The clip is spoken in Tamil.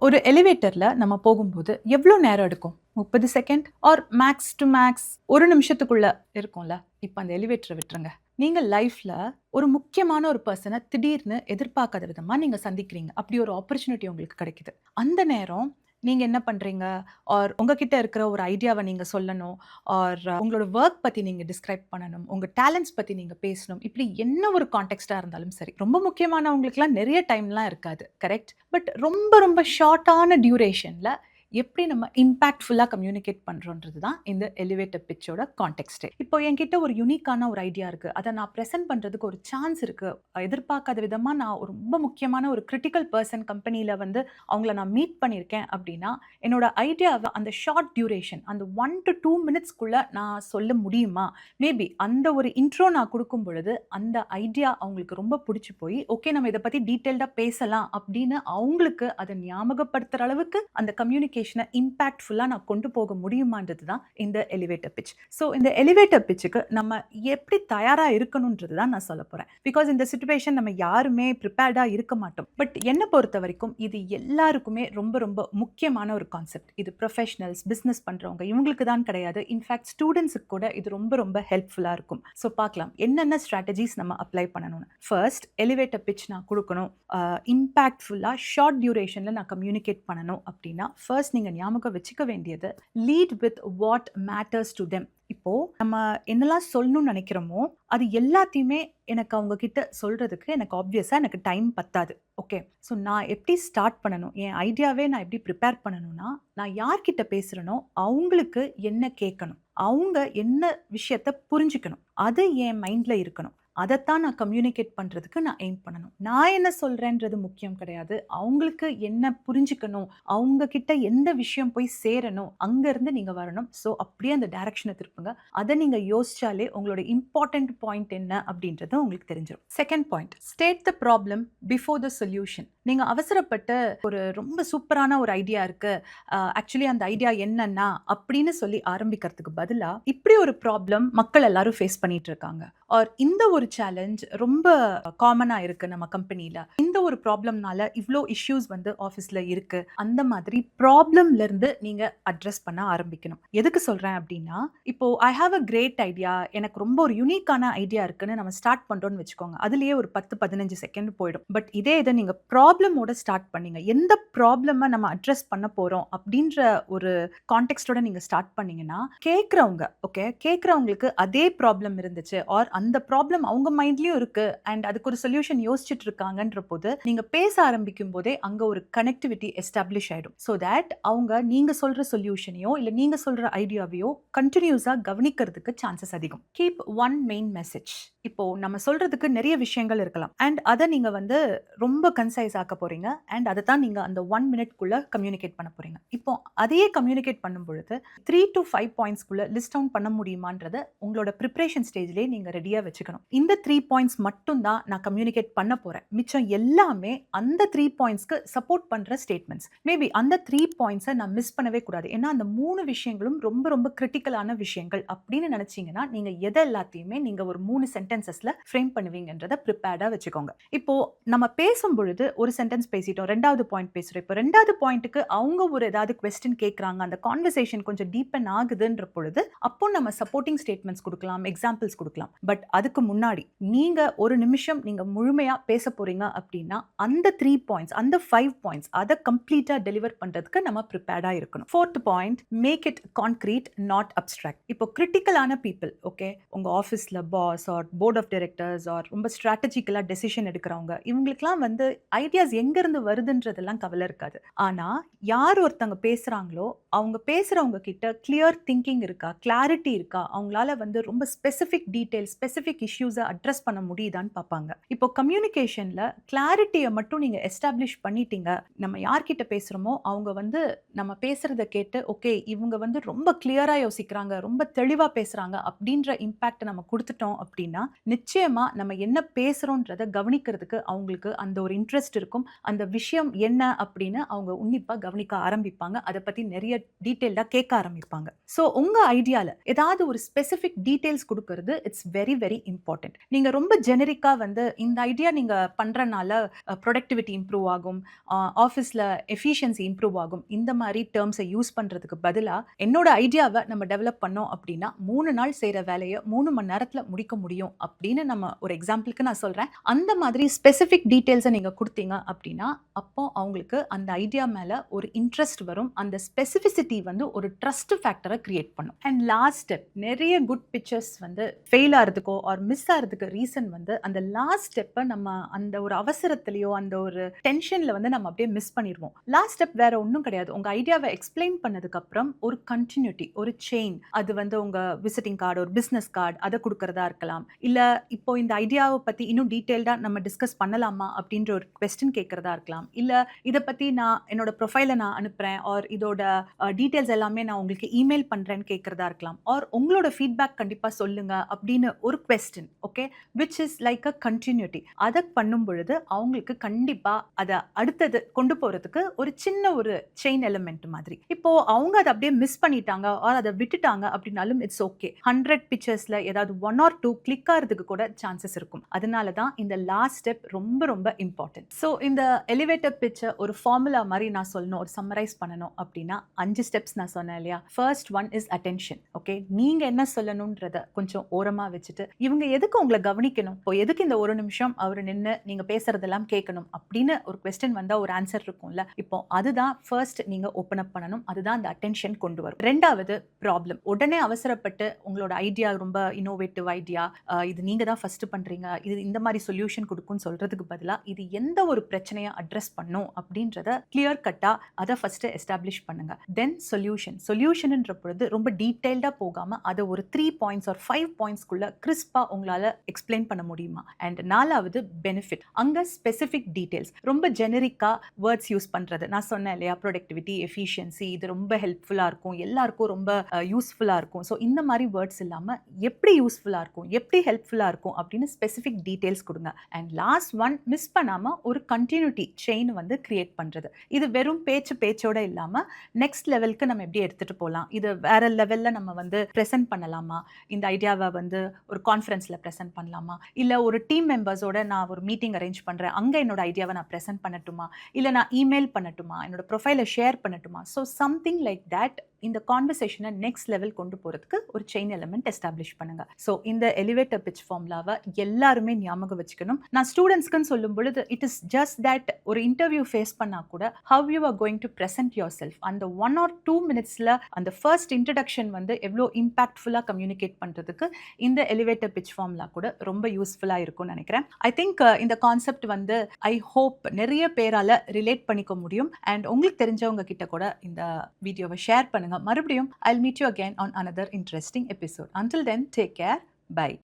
ஒரு எலிவேட்டர்ல நம்ம போகும்போது எவ்வளோ நேரம் எடுக்கும்? 30 second or max to max 1 நிமிஷத்துக்குள்ள இருக்கும்ல. இப்ப அந்த எலிவேட்டர விட்டுருங்க. நீங்க லைஃப்ல ஒரு முக்கியமான ஒரு பெர்சன திடீர்னு எதிர்பார்க்காத விதமா நீங்க சந்திக்கிறீங்க. அப்படி ஒரு ஆப்பர்ச்சுனிட்டி உங்களுக்கு கிடைக்குது. அந்த நேரம் நீங்க என்ன பண்றீங்க? ஆர் உங்ககிட்ட இருக்கிற ஒரு ஐடியாவ நீங்க சொல்லணும். ஆர் உங்களோட வொர்க் பத்தி நீங்க டிஸ்கிரைப் பண்ணணும். உங்க டேலண்ட்ஸ் பத்தி நீங்க பேசணும். இப்படி என்ன ஒரு கான்டெக்ஸ்ட்டா இருந்தாலும் சரி. ரொம்ப முக்கியமானவங்களுக்குலாம் நெறைய டைம்லாம் இருக்காது. கரெக்ட்? பட் ரொம்ப ரொம்ப ஷார்ட்டான டியூரேஷன்ல எப்படி நம்ம இம்பாக்ட்ஃபுல்லா கம்யூனிகேட் பண்றோன்றது தான் இந்த எலிவேட்டர் பிட்சோட கான்டெக்ஸ்ட்டே. இப்போ என்கிட்ட ஒரு யூனிக்கான ஒரு ஐடியா இருக்கு. அத நான் பிரசன்ட் பண்றதுக்கு ஒரு சான்ஸ் இருக்கு. எதிர்பார்க்காத விதமா நான் ஒரு ரொம்ப முக்கியமான ஒரு கிரிட்டிக்கல் பெர்சன் கம்பெனில வந்து அவங்கள நான் மீட் பண்ணியிருக்கேன் அப்படின்னா, என்னோட ஐடியாவ அந்த ஷார்ட் டியூரேஷன் அந்த 1 to 2 மினிட்ஸ்க்குள்ள நான் சொல்ல முடியுமா? மேபி அந்த ஒரு இன்ட்ரோ நான் குடுக்கும் பொழுது, அந்த ஐடியா அவங்களுக்கு ரொம்ப புடிச்சு போய், ஓகே நம்ம இத பத்தி டீட்டெயில்டா பேசலாம் அப்படின்னு அவங்களுக்கு அத ஞாபகப்படுத்துற அளவுக்கு அந்த கம்யூனிகேஷன இம்பாக்ட்ஃபுல்லா நான் கொண்டு போக முடியுமான்றது தான் இந்த எலிவேட்டர் பிட்ச். ஸோ இந்த எலிவேட்டர் பிட்ச்சுக்கு நம்ம எப்படி தயாரா இருக்கணும்ன்றது தான் நான் சொல்லப் போறேன். பிகாஸ் இந்த சிச்சுவேஷன் நம்ம யாருமே ப்ரிப்பேர்டா இருக்க மாட்டோம். பட் என்ன பொறுத்தவரைக்கும் இது எல்லாருக்குமே ரொம்ப ரொம்ப முக்கியமான ஒரு கான்செப்ட். இது ப்ரொஃபஷனல்ஸ், பிசினஸ் பண்றவங்க இவங்களுக்கு தான் கிடையாது. இன்ஃபேக்ட் ஸ்டூடெண்ட்ஸுக்கு கூட இது ரொம்ப ரொம்ப ஹெல்ப்ஃபுல்லா இருக்கும். ஸோ பார்க்கலாம் என்னென்ன ஸ்ட்ராட்டஜிஸ் நம்ம அப்ளை பண்ணணும்னு. ஃபர்ஸ்ட் எலிவேட்டர் பிட்ச் நான் குடுக்கணும். இம்பாக்ட்ஃபுல்லா ஷார்ட் டியூரேஷன்ல நான் கம்யூனிகேட் பண்ணணும் அப்படின்னா, ஃபர்ஸ்ட் நீங்க ஞாபகம் வச்சுக்க வேண்டியது lead with what matters to them. இப்போ நம்ம என்னெல்லாம் சொல்லணும்னு நினைக்கிறோமோ அது எல்லாத்தையுமே எனக்கு அவங்க கிட்ட சொல்றதுக்கு எனக்கு ஆப்வியஸா எனக்கு டைம் பத்தாது. ஓகே. ஸோ நான் எப்படி ஸ்டார்ட் பண்ணணும்? என் ஐடியாவே நான் எப்படி ப்ரிப்பேர் பண்ணணும்னா, நான் யார்கிட்ட பேசுறேனோ அவங்களுக்கு என்ன கேட்கணும்? அவங்க என்ன விஷயத்த புரிஞ்சுக்கணும்? அது என் மைண்ட்ல இருக்கணும். அதத்தான் நான் கம்யூனிகேட் பண்றதுக்கு நான் எய்ம் பண்ணணும். நான் என்ன சொல்றேன்றது முக்கியம் கிடையாது. அவங்களுக்கு என்ன புரிஞ்சுக்கணும்? அவங்க கிட்ட எந்த விஷயம் போய் சேரணும்? அங்க இருந்து நீங்க வரணும். ஸோ அப்படியே அந்த டைரக்ஷன திருப்புங்க. அத நீங்க யோசிச்சாலே உங்களோட இம்பார்ட்டன்ட் பாயிண்ட் என்ன அப்படின்றது உங்களுக்கு தெரிஞ்சிரும். Second point, state the problem before the solution. நீங்க அவசரப்பட்டு ஒரு ரொம்ப சூப்பரான ஒரு ஐடியா இருக்கு. ஆக்சுவலி அந்த ஐடியா என்னன்னா அப்படின்னு சொல்லி ஆரம்பிக்கிறதுக்கு பதிலா, இப்படி ஒரு ப்ராப்ளம் மக்கள் எல்லாரும் ஃபேஸ் பண்ணிட்டு இருக்காங்க. ஆர் இந்த ஒரு சேலஞ்ச் ரொம்ப காமனா இருக்கு நம்ம கம்பெனில. இந்த ஒரு ப்ராப்ளம்னால இவ்ளோ இஷ்யூஸ் வந்து ஆஃபீஸ்ல இருக்கு. அந்த மாதிரி ப்ராப்ளம்ல இருந்து நீங்க அட்ரஸ் பண்ண ஆரம்பிக்கணும். எதுக்கு சொல்றேன் அப்படின்னா, இப்போ I have a great idea. எனக்கு ரொம்ப ஒரு யூனிக்கான ஐடியா இருக்குன்னு நம்ம ஸ்டார்ட் பண்றோம்னு வச்சுக்கோங்க. அதுலயே ஒரு 10, 15 செகண்ட் போயிடும். பட் இதே இத நீங்க ப்ராப்ளமோட ஸ்டார்ட் பண்ணீங்க. எந்த ப்ராப்ளம நம்ம அட்ரஸ் பண்ண போறோம் அப்படின்ற ஒரு கான்டெக்ஸ்டோட நீங்க ஸ்டார்ட் பண்ணீங்கன்னா, கேட்கிறவங்க ஓகே கேட்கிறவங்களுக்கு அதே ப்ராப்ளம் இருந்துச்சு ஆர் அந்த ப்ராப்ளம் அவங்க மைண்ட்லயும் இருக்கு அண்ட் அதுக்கு ஒரு சொல்யூஷன் யோசிச்சுட்டு இருக்காங்கன்ற போது நீங்க பேச ஆரம்பிக்கும் போதே அங்க ஒரு கனெக்டிவிட்டி எஸ்டாப்ளிஷ் ஆயிடும். ஸோ தட் அவங்க நீங்க சொல்ற சொல்யூஷனையோ இல்ல நீங்க சொல்ற ஐடியாவையோ கண்டினியூஸா கவனிக்கிறதுக்கு சான்சஸ் அதிகம். Keep one main message. இப்போ நம்ம சொல்றதுக்கு நிறைய விஷயங்கள் இருக்கலாம் அண்ட் அதை நீங்க வந்து ரொம்ப கன்சைஸ் ஆக்க போறீங்க அண்ட் அதை தான் நீங்க அந்த 1 மினிட்குள்ள கம்யூனிகேட் பண்ண போறீங்க. இப்போ அதையே கம்யூனிகேட் பண்ணும் பொழுது 3 to 5 பாயிண்ட்ஸ்குள்ள லிஸ்ட் டவுன் பண்ண முடியுமான்றத உங்களோட ப்ரிப்பரேஷன் ஸ்டேஜ்லேயே நீங்க ரெடியா வச்சுக்கணும். இந்த 3 பாயிண்ட்ஸ் மட்டும் தான் நான் கம்யூனிகேட் பண்ண போறேன். மிச்சம் எல்லாமே அந்த 3 பாயிண்ட்ஸ்க்கு சப்போர்ட் பண்ற ஸ்டேட்மெண்ட்ஸ். மேபி அந்த 3 பாயிண்ட்ஸை நான் மிஸ் பண்ணவே கூடாது. ஏன்னா அந்த 3 விஷயங்களும் ரொம்ப ரொம்ப கிரிட்டிக்கலான விஷயங்கள் அப்படின்னு நினைச்சீங்கன்னா நீங்க எதை எல்லாத்தையுமே நீங்க ஒரு 3 சென்டென்சஸ்ல ஃப்ரேம் பண்ணுவீங்கன்றத ப்ரிப்பேர்டா வச்சுக்கோங்க. இப்போ நம்ம பேசும் பொழுது ஒரு சென்டென்ஸ் பேசிட்டோம், ரெண்டாவது பாயிண்ட் பேசுறோம். இப்போ ரெண்டாவது பாயிண்ட்டுக்கு அவங்க ஒரு ஏதாவது கொஸ்டின் கேட்கறாங்க, அந்த கான்வர்சேஷன் கொஞ்சம் டீப்பன் ஆகுதுன்ற பொழுது அப்போ நம்ம சப்போர்ட்டிங் ஸ்டேட்மெண்ட்ஸ் கொடுக்கலாம், எக்ஸாம்பிள்ஸ் கொடுக்கலாம். பட் அதுக்கு முன்னாடி நீங்க ஒரு நிமிஷம் நீங்க முழுமையா பேச போறீங்க அப்படின்னா அந்த 3 பாயிண்ட்ஸ் அந்த 5 பாயிண்ட்ஸ் அதை கம்ப்ளீட்டா டெலிவர் பண்றதுக்கு நம்ம ப்ரிப்பேர்டா இருக்கணும். Fourth point, make it concrete not abstract. இப்போ கிரிட்டிக்கலான பீப்புள் ஓகே உங்க ஆஃபீஸ்ல boss or board of directors or ரொம்ப ஸ்ட்ராட்டஜிக்கலா டெசிஷன் எடுக்கிறவங்க இவங்களுக்குலாம் வந்து ஐடியாஸ் எங்க இருந்து வருதுன்றதெல்லாம் கவலை இருக்காது. ஆனா யார் ஒருத்தங்க பேசுறாங்களோ அவங்க பேசுறவங்க கிட்ட கிளியர் திங்கிங் இருக்கா, கிளாரிட்டி இருக்கா, அவங்களால வந்து ரொம்ப ஸ்பெசிஃபிக் டீடைல் ஸ்பெசிஃபிக் இஷ்யூஸை அட்ரஸ் பண்ண முடியுதான்னு பார்ப்பாங்க. இப்போ கம்யூனிகேஷன்ல கிளாரிட்டியை மட்டும் நீங்க எஸ்டாப்ளிஷ் பண்ணிட்டீங்க, நம்ம யார்கிட்ட பேசுறோமோ அவங்க வந்து நம்ம பேசுறத கேட்டு ஓகே இவங்க வந்து ரொம்ப கிளியரா யோசிக்கிறாங்க, ரொம்ப தெளிவா பேசுறாங்க அப்படின்ற இம்பாக்ட் நம்ம கொடுத்துட்டோம் அப்படின்னா நிச்சயமா நம்ம என்ன பேசுறோன்றத கவனிக்கிறதுக்கு அவங்களுக்கு அந்த ஒரு இன்ட்ரெஸ்ட் இருக்கும். அந்த விஷயம் என்ன அப்படின்னு அவங்க உன்னிப்பா கவனிக்க ஆரம்பிப்பாங்க. அதை பத்தி நிறைய டீடைல்டா கேட்க ஆரம்பிப்பாங்க. ஸோ உங்க ஐடியால ஏதாவது ஒரு ஸ்பெசிஃபிக் டீடைல்ஸ் கொடுக்கிறது it's very very important. Important. நீங்க ரொம்ப ஜெனரிக்கா வந்து இந்த ஐடியா நீங்க பண்றனால ப்ரொடக்டிவிட்டி இம்ப்ரூவ் ஆகும், ஆஃபீஸ்ல எஃபிஷியன்சி இம்ப்ரூவ் ஆகும். இந்த மாதிரி டெர்ம்ஸை யூஸ் பண்றதுக்கு பதிலா என்னோட ஐடியாவை நம்ம டெவலப் பண்ணோம் அப்படின்னா 3 நாள் செய்யற வேலையை 3 மணி நேரத்துல முடிக்க முடியும் அப்படின்னு நம்ம ஒரு எக்ஸாம்பிளுக்கு நான் சொல்றேன். அந்த மாதிரி ஸ்பெசிஃபிக் டீடைல்ஸை நீங்க கொடுத்தீங்க அப்படின்னா அப்போ அவங்களுக்கு அந்த ஐடியா மேல ஒரு இன்ட்ரெஸ்ட் வரும். அந்த ஸ்பெசிஃபிசிட்டி வந்து ஒரு ட்ரஸ்ட் ஃபேக்டரை கிரியேட் பண்ணும். அண்ட் லாஸ்ட் ஸ்டெப், நிறைய குட் பிக்சர்ஸ் வந்து ஃபெயில் ஆகிறதுக்கோ ஆர் மிஸ் ஆகிறதுக்கு ரீசன் வந்து அந்த லாஸ்ட் ஸ்டெப்பை நம்ம அந்த ஒரு அவசரத்திலேயோ அந்த ஒரு டென்ஷன்ல வந்து நம்ம அப்படியே மிஸ் பண்ணிடுவோம். லாஸ்ட் ஸ்டெப் வேற ஒன்றும் கிடையாது. உங்க ஐடியாவை எக்ஸ்பிளைன் பண்ணதுக்கு அப்புறம் ஒரு கண்டினியூட்டி, ஒரு செயின், அது வந்து உங்க விசிட்டிங் கார்டு, ஒரு பிசினஸ் கார்டு அதை கொடுக்கறதா இருக்கலாம். இல்ல இப்போ இந்த ஐடியாவை பத்தி இன்னும் டீடைல்டா நம்ம டிஸ்கஸ் பண்ணலாமா அப்படின்ற ஒரு கொஸ்டின் கேட்கறதா இருக்கலாம். இல்ல இதை பத்தி நான் என்னோட ப்ரொஃபைலை நான் அனுப்புறேன் ஆர் இதோட டீடைல்ஸ் எல்லாமே நான் உங்களுக்கு இமெயில் பண்றேன்னு கேட்கறதா இருக்கலாம். ஆர் உங்களோட ஃபீட்பேக் கண்டிப்பா சொல்லுங்க அப்படின்னு ஒரு question. Okay, which is like a continuity. அதை பண்ணும் பொழுது அவங்களுக்கு கண்டிப்பா அதை அடுத்தது கொண்டு போறதுக்கு ஒரு சின்ன ஒரு செயின் எலிமெண்ட் மாதிரி. இப்போ அவங்க அதை அப்படியே மிஸ் பண்ணிட்டாங்க ஆர் அதை விட்டுட்டாங்க அப்படின்னாலும் இட்ஸ் ஓகே. 100 பிக்சர்ஸ்ல ஏதாவது 1 or 2 கிளிக் ஆகிறதுக்கு கூட சான்சஸ் இருக்கும். அதனால தான் இந்த லாஸ்ட் ஸ்டெப் ரொம்ப ரொம்ப இம்பார்ட்டன்ட். ஸோ இந்த எலிவேட்டர் பிட்சை ஒரு ஃபார்முலா மாதிரி நான் சொல்லணும், ஒரு சம்மரைஸ் பண்ணணும் அப்படின்னா 5 ஸ்டெப்ஸ் நான் சொன்னேன் இல்லையா. First one is attention. Okay, நீங்க என்ன சொல்லணும்ன்றத கொஞ்சம் ஓரமா வச்சுட்டு இவங்க எதுக்கு உங்களை கவனிக்கணும், இப்போ எதுக்கு இந்த ஒரு நிமிஷம் அவர் நின்று நீங்க பேசுறதெல்லாம் கேட்கணும் அப்படின்னு ஒரு கொஸ்டின் வந்தா ஒரு ஆன்சர் இருக்கும்ல. இப்போ அதுதான் ஃபர்ஸ்ட் நீங்க ஓப்பன் அப் பண்ணணும். அதுதான் அந்த அட்டென்ஷன் கொண்டு வரும். ரெண்டாவது ப்ராப்ளம். உடனே அவசரப்பட்டு உங்களோட ஐடியா ரொம்ப இன்னோவேட்டிவ் ஐடியா, இது நீங்க தான் ஃபர்ஸ்ட் பண்றீங்க, இது இந்த மாதிரி சொல்யூஷன் கொடுக்கும்னு சொல்றதுக்கு பதிலா இது எந்த ஒரு பிரச்சனையை அட்ரஸ் பண்ணும் அப்படின்றத கிளியர் கட்டா அதை ஃபர்ஸ்ட் எஸ்டாப்ளிஷ் பண்ணுங்க. தென் சொல்யூஷன்ன்ற பொழுது ரொம்ப டீடைல்டா போகாம அதை ஒரு 3 பாயிண்ட்ஸ் ஆர் 5 பாயிண்ட்ஸ்க்குள்ள கிறிஸ்பா உங்களால எக்ஸ்பிளைன் பண்ண முடியுமா. அண்ட் நாலாவது பெனிஃபிட். அங்க ஸ்பெசிஃபிக் டீடைல்ஸ். ரொம்ப ஜெனரிக்கா வேர்ட்ஸ் யூஸ் பண்றது. நான் சொன்னேன் இல்லையா, ப்ரொடக்டிவிட்டி, எஃபிஷியன்சி, இது ரொம்ப ஹெல்ப்ஃபுல்லா இருக்கும், எல்லாருக்கும் ரொம்ப யூஸ்ஃபுல்லா இருக்கும். ஸோ இந்த மாதிரி வேர்ட்ஸ் இல்லாம எப்படி யூஸ்ஃபுல்லா இருக்கும், எப்படி ஹெல்ப்ஃபுல்லா இருக்கும் அப்படின்னு ஸ்பெசிஃபிக் டீடைல்ஸ் கொடுங்க. அண்ட் லாஸ்ட் ஒன், மிஸ் பண்ணாம ஒரு கண்டினியூட்டி செயின் வந்து கிரியேட் பண்றது. இது வெறும் பேச்சோட இல்லாம நெக்ஸ்ட் லெவலுக்கு நம்ம எப்படி எடுத்துட்டு போகலாம், இது வேற லெவல்ல நம்ம வந்து ப்ரெசென்ட் பண்ணலாமா, இந்த ஐடியாவை வந்து ஒரு கான்ஃபரன்ஸ்ல ப்ரெசென்ட் பண்ணலாமா, இல்ல ஒரு டீம் மெம்பர்ஸோட நான் ஒரு மீட்டிங் அரேஞ்ச் பண்றேன், அங்க என்னோட ஐடியாவை நான் ப்ரெசென்ட் பண்ணட்டுமா, இல்ல நான் இமெயில் பண்ணட்டுமா, என்னோட ப்ரொஃபைலை ஷேர் பண்ணட்டுமா. ஸோ சம்திங் லைக் தட் இந்த கான்வர்சேஷனை நெக்ஸ்ட் லெவல் கொண்டு போறதுக்கு ஒரு செயின் எலிமெண்ட் எஸ்டாப்ளிஷ் பண்ணுங்க. ஸோ இந்த எலிவேட்டர் பிட்ச் ஃபார்முலாவை எல்லாருமே ஞாபகம் வச்சுக்கணும். நான் ஸ்டூடெண்ட்ஸ்க்குன்னு சொல்லும் பொழுது இட் இஸ் ஜஸ்ட் தட் ஒரு இன்டர்வியூ ஃபேஸ் பண்ணா கூட how you are going to present your self, அந்த 1 or 2 மினிட்ஸ்ல அந்த ஃபர்ஸ்ட் இன்ட்ரடக்ஷன் வந்து எவ்வளோ இம்பாக்ட்ஃபுல்லாக கம்யூனிகேட் பண்றதுக்கு இந்த எலிவேட்டர் பிட்ச் ஃபார்முலா கூட ரொம்ப யூஸ்ஃபுல்லா இருக்கும்னு நினைக்கிறேன். ஐ திங்க் இந்த கான்செப்ட் வந்து ஐ ஹோப் நிறைய பேரால ரிலேட் பண்ணிக்க முடியும். அண்ட் உங்களுக்கு தெரிஞ்சவங்க கிட்ட கூட இந்த வீடியோவை ஷேர் பண்ணுங்க. மறுபடியும் I'll meet you again on another interesting episode. Until then, take care. Bye.